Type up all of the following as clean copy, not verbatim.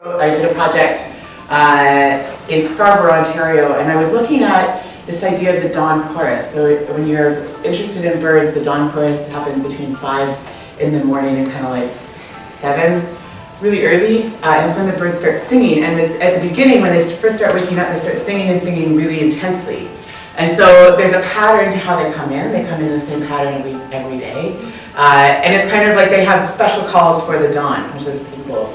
I did a project in Scarborough, Ontario, and I was looking at this idea of the dawn chorus. So when you're interested in birds, the dawn chorus happens between 5 in the morning and kind of like 7. It's really early, and it's when the birds start singing. And at the beginning, when they first start waking up, they start singing and singing really intensely. And so there's a pattern to how they come in. They come in the same pattern every day. And it's kind of like they have special calls for the dawn, which is pretty cool.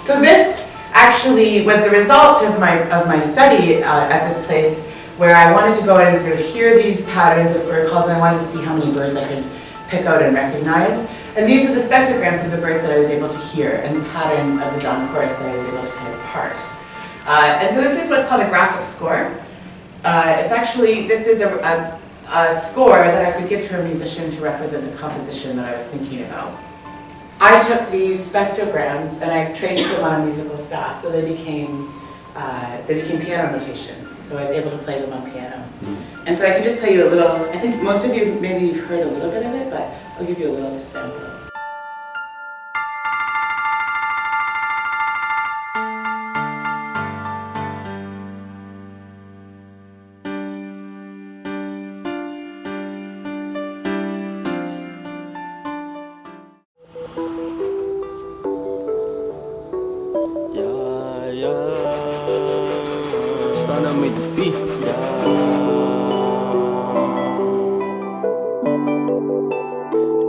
So this actually was the result of my study at this place, where I wanted to go in and sort of hear these patterns of bird calls, and I wanted to see how many birds I could pick out and recognize. And these are the spectrograms of the birds that I was able to hear, and the pattern of the dawn chorus that I was able to kind of parse. And so this is what's called a graphic score. This is a score that I could give to a musician to represent the composition that I was thinking about. I took these spectrograms and I traced them on a musical staff, so they became piano notation. So I was able to play them on piano. And so I can just play you a little. I think most of you, maybe you've heard a little bit of it, but I'll give you a little sample. Starting with the beat.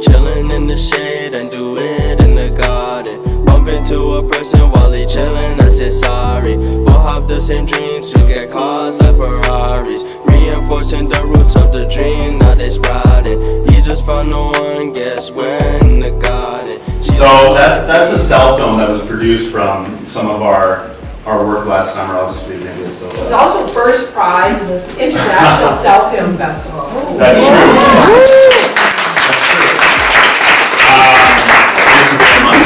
Chillin' in the shade and do it in the garden. Bump into a person while they chillin', I said sorry. Both have the same dreams to get cars like Ferraris. Reinforcing the roots of the dream, now they sprouting. He just found no one, guess when in the garden. So that's a cell film that was produced from some of our work last summer. I'll just leave maybe it's still there. It was also first prize in this International Cell Film Festival. That's true. That's true. Thank you very much.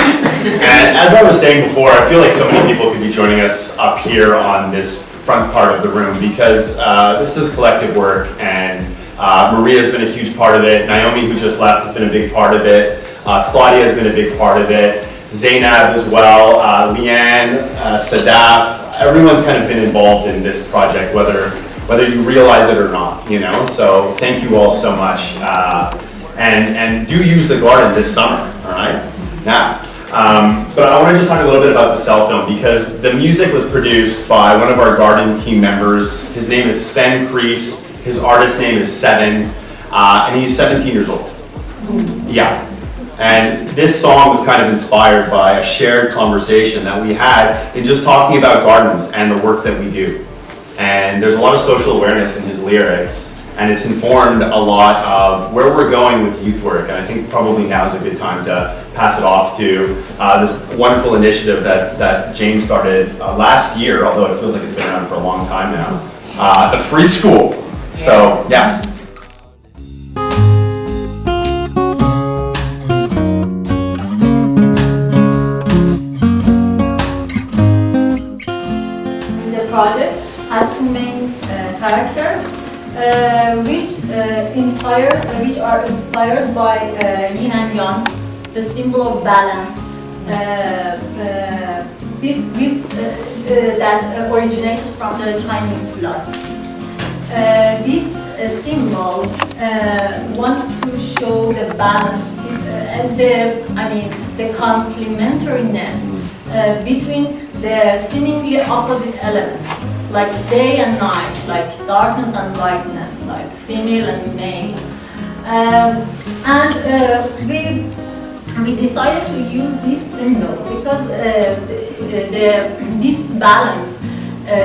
And as I was saying before, I feel like so many people could be joining us up here on this front part of the room, because this is collective work, and Maria's been a huge part of it. Naomi, who just left, has been a big part of it. Claudia has been a big part of it. Zainab as well, Leanne, Sadaf, everyone's kind of been involved in this project, whether you realize it or not, you know? So thank you all so much. And do use the garden this summer, all right? Yeah. But I want to just talk a little bit about the cell film, because the music was produced by one of our garden team members. His name is Sven Kreis. His artist name is Seven, and he's 17 years old. Yeah. And this song was kind of inspired by a shared conversation that we had in just talking about gardens and the work that we do. And there's a lot of social awareness in his lyrics, and it's informed a lot of where we're going with youth work. And I think probably now is a good time to pass it off to this wonderful initiative that Jane started last year, although it feels like it's been around for a long time now, the Free School. So, yeah. Project has two main characters, which are inspired by yin and yang, the symbol of balance. That originated from the Chinese philosophy. This symbol wants to show the balance and the complementariness between the seemingly opposite elements, like day and night, like darkness and lightness, like female and male. We decided to use this symbol because this balance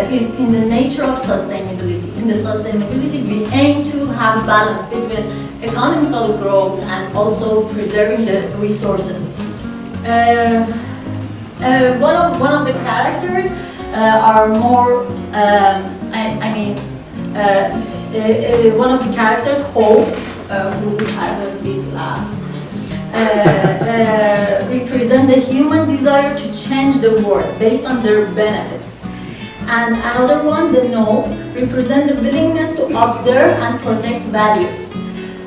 is in the nature of sustainability. In the sustainability, we aim to have balance between economical growth and also preserving the resources. One of the characters are more. One of the characters, Hope, who has a big laugh, represent the human desire to change the world based on their benefits. And another one, the No, represent the willingness to observe and protect values.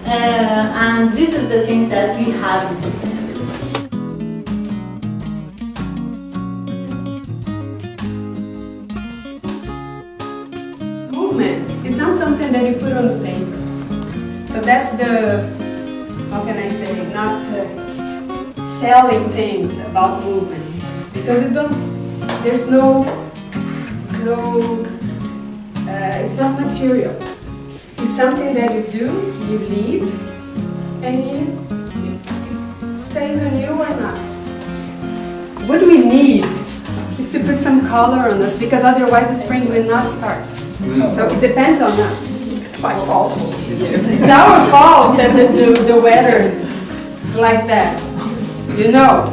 And this is the thing that we have in sustainability. that's the, how can I say, not selling things about movement. Because you don't, there's no, it's not material. It's something that you do, you live, and it stays on you or not. What we need is to put some color on us, because otherwise the spring will not start. So it depends on us. It's my fault. It's our fault that the weather is like that. You know?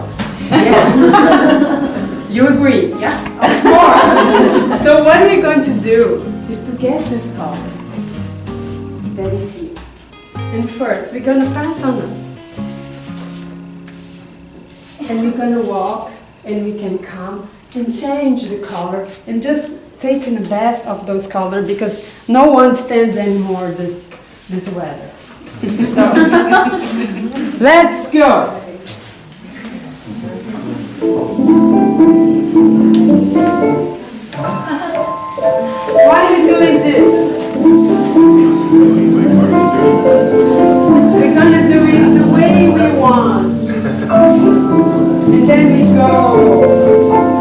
Yes. You agree? Yeah. Of course. So what we're going to do is to get this color that is here. And first, we're going to pass on us. And we're going to walk, and we can come and change the color and just take in a bath of those colors, because no one stands anymore this weather. So, let's go. Why are we doing this? We're gonna do it the way we want. And then we go